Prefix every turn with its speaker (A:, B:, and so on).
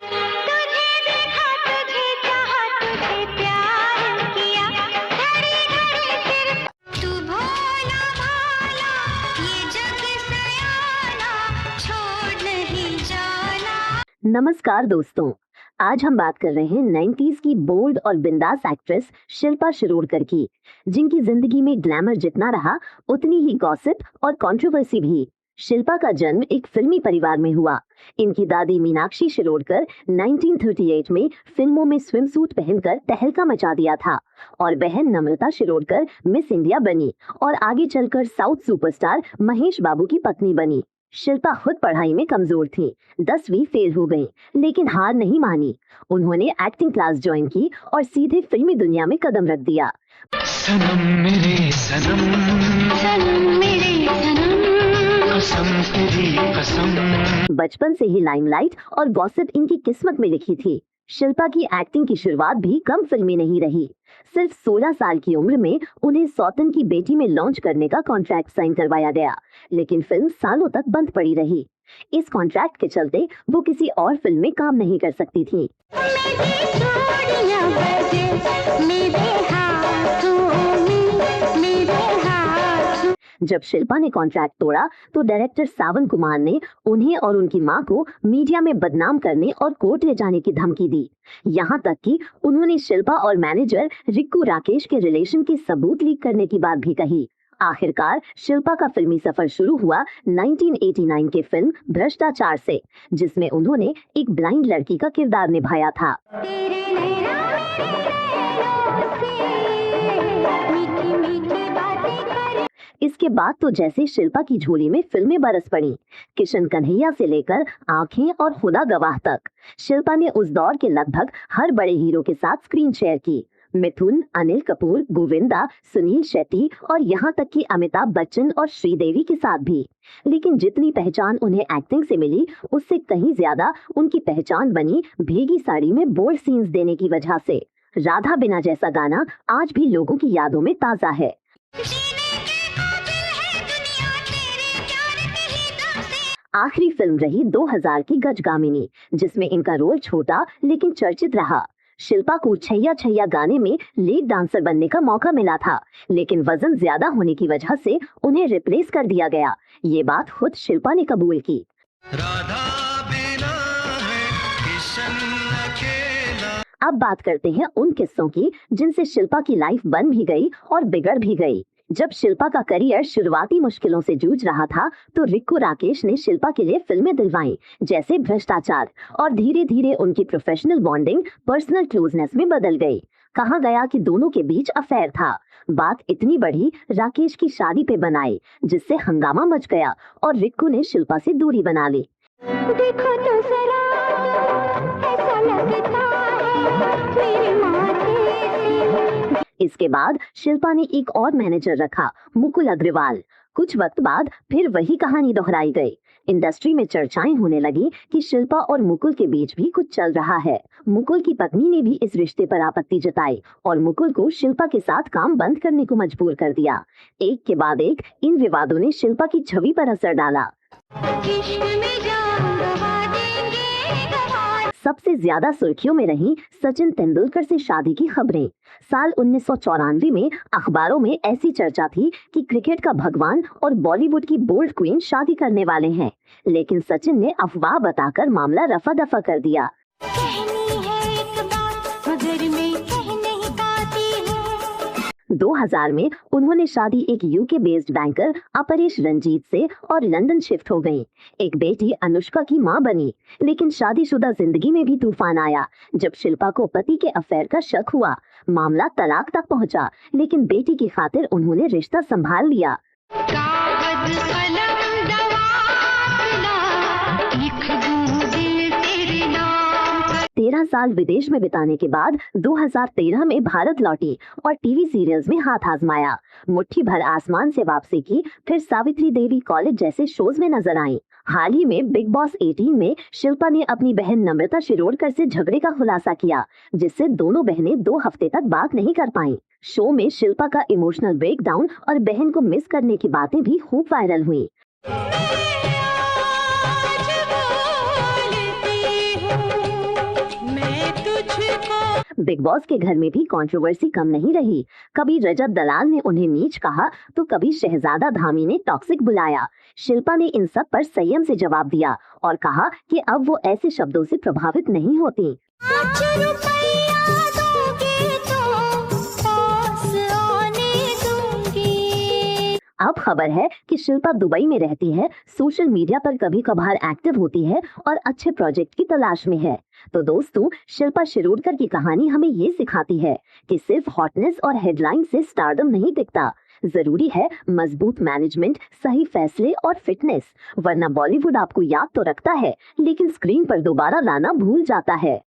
A: तुझे देखा, तुझे चाहा, तुझे प्यार किया, घड़ी घड़ी सिर्फ तू भोला भाला, ये जग सयाना छोड़ नहीं जाना।
B: नमस्कार दोस्तों, आज हम बात कर रहे हैं 90s की बोल्ड और बिंदास एक्ट्रेस शिल्पा शिरोडकर की, जिनकी जिंदगी में ग्लैमर जितना रहा उतनी ही गॉसिप और कंट्रोवर्सी भी। शिल्पा का जन्म एक फिल्मी परिवार में हुआ। इनकी दादी मीनाक्षी शिरोडकर 1938 में फिल्मों में स्विमसूट पहनकर तहलका मचा दिया था और बहन नम्रता शिरोडकर मिस इंडिया बनी और आगे चलकर साउथ सुपरस्टार महेश बाबू की पत्नी बनी। शिल्पा खुद पढ़ाई में कमजोर थी, 10वीं फेल हो गई, लेकिन हार नहीं मानी। उन्होंने एक्टिंग क्लास ज्वाइन की और सीधे फिल्मी दुनिया में कदम रख दिया।
C: सनम मेरे सनम,
A: सनम मेरे सनम,
C: कसम तेरी कसम।
B: बचपन से ही लाइमलाइट और गॉसिप इनकी किस्मत में लिखी थी। शिल्पा की एक्टिंग की शुरुआत भी कम फिल्मी नहीं रही। सिर्फ 16 साल की उम्र में उन्हें सौतन की बेटी में लॉन्च करने का कॉन्ट्रैक्ट साइन करवाया गया, लेकिन फिल्म सालों तक बंद पड़ी रही। इस कॉन्ट्रैक्ट के चलते वो किसी और फिल्म में काम नहीं कर सकती थी।
A: मेरी चूड़ियां बजे मेरे हाथों में, मेरे हाथों।
B: जब शिल्पा ने कॉन्ट्रैक्ट तोड़ा तो डायरेक्टर सावन कुमार ने उन्हें और उनकी मां को मीडिया में बदनाम करने और कोर्ट ले जाने की धमकी दी। यहां तक कि उन्होंने शिल्पा और मैनेजर रिक्कू राकेश के रिलेशन के सबूत लीक करने की बात भी कही। आखिरकार शिल्पा का फिल्मी सफर शुरू हुआ 1989 के फिल्म भ्रष्टाचार से, जिसमें उन्होंने एक ब्लाइंड लड़की का किरदार निभाया था।
A: तेरे नैना मेरे नैनों से मीठी मीठी बातें करे।
B: इसके बाद तो जैसे शिल्पा की झोली में फिल्में बरस पड़ी। किशन कन्हैया से लेकर आंखें और खुदा गवाह तक, शिल्पा ने उस दौर के लगभग हर बड़े हीरो के साथ स्क्रीन शेयर की। मिथुन, अनिल कपूर, गोविंदा, सुनील शेट्टी और यहाँ तक कि अमिताभ बच्चन और श्रीदेवी के साथ भी। लेकिन जितनी पहचान उन्हें एक्टिंग से मिली, उससे कहीं ज्यादा उनकी पहचान बनी भीगी साड़ी में बोल्ड सीन्स देने की वजह से। राधा बिना जैसा गाना आज भी लोगों की यादों में ताजा है। आखिरी फिल्म रही 2000 की गजगामिनी, जिसमें इनका रोल छोटा लेकिन चर्चित रहा। शिल्पा को छैया छैया गाने में लीड डांसर बनने का मौका मिला था, लेकिन वजन ज्यादा होने की वजह से उन्हें रिप्लेस कर दिया गया। ये बात खुद शिल्पा ने कबूल की।
C: राधा बिना है किशन अकेला।
B: अब बात करते हैं उन किस्सों की जिनसे शिल्पा की लाइफ बन भी गई और बिगड़ भी गई। जब शिल्पा का करियर शुरुआती मुश्किलों से जूझ रहा था, तो रिक्कू राकेश ने शिल्पा के लिए फिल्में दिलवाईं, जैसे भ्रष्टाचार, और धीरे धीरे उनकी प्रोफेशनल बॉन्डिंग पर्सनल क्लोजनेस में बदल गई। कहा गया कि दोनों के बीच अफेयर था। बात इतनी बढ़ी, राकेश की शादी पे बनाई, जिससे हंगामा मच गया और रिक्कू ने शिल्पा से दूरी बना ली।
A: देखो तो जरा ऐसा लगता है मेरे माथे से।
B: इसके बाद शिल्पा ने एक और मैनेजर रखा, मुकुल अग्रवाल। कुछ वक्त बाद फिर वही कहानी दोहराई गई। इंडस्ट्री में चर्चाएं होने लगी कि शिल्पा और मुकुल के बीच भी कुछ चल रहा है। मुकुल की पत्नी ने भी इस रिश्ते पर आपत्ति जताई और मुकुल को शिल्पा के साथ काम बंद करने को मजबूर कर दिया। एक के बाद एक इन विवादों ने शिल्पा की छवि पर असर डाला।
A: इश्क में जान गवा देंगे गवा।
B: सबसे ज्यादा सुर्खियों में रही सचिन तेंदुलकर से शादी की खबरें। साल 1994 में अखबारों में ऐसी चर्चा थी कि क्रिकेट का भगवान और बॉलीवुड की बोल्ड क्वीन शादी करने वाले हैं, लेकिन सचिन ने अफवाह बताकर मामला रफा दफा कर दिया।
A: कहनी है एक बात मगर मैं कह नहीं पाती हूँ।
B: 2000 में उन्होंने शादी एक UK based banker Aparesh Ranjit से और लंदन शिफ्ट हो गईं। एक बेटी अनुष्का की मां बनी, लेकिन शादीशुदा जिंदगी में भी तूफान आया जब शिल्पा को पति के अफेयर का शक हुआ। मामला तलाक तक पहुंचा, लेकिन बेटी की खातिर उन्होंने रिश्ता संभाल लिया।
A: कागज कलम दवाना लिख दूं दिल तेरे नाम।
B: 13 साल विदेश में बिताने के बाद 2013 में भारत लौटी और टीवी सीरियल्स में हाथ आजमाया। मुट्ठी भर आसमान से वापसी की, फिर सावित्री देवी कॉलेज जैसे शोज में नजर आईं। हाल ही में बिग बॉस 18 में शिल्पा ने अपनी बहन नम्रता शिरोडकर से झगड़े का खुलासा किया, जिससे दोनों बहनें 2 हफ्ते तक बात नहीं कर पाईं। शो में शिल्पा का इमोशनल ब्रेकडाउन और बहन को मिस करने की बातें भी खूब वायरल हुई।
A: आज बोलती हूँ
B: बिग बॉस के घर में भी कंट्रोवर्सी कम नहीं रही। कभी रजत दलाल ने उन्हें नीच कहा तो कभी शहजादा धामी ने टॉक्सिक बुलाया। शिल्पा ने इन सब पर संयम से जवाब दिया और कहा कि अब वो ऐसे शब्दों से प्रभावित नहीं होती।
A: 5 रुपया दोगे तो पास आने दूंगी।
B: अब खबर है कि शिल्पा दुबई में रहती है, सोशल मीडिया पर कभी कभार एक्टिव होती है और अच्छे प्रोजेक्ट की तलाश में है। तो दोस्तों, शिल्पा शिरोडकर की कहानी हमें ये सिखाती है कि सिर्फ हॉटनेस और हेडलाइन से स्टारडम नहीं दिखता। जरूरी है मजबूत मैनेजमेंट, सही फैसले और फिटनेस, वरना बॉलीवुड आपको याद तो रखता है लेकिन स्क्रीन पर दोबारा लाना भूल जाता है।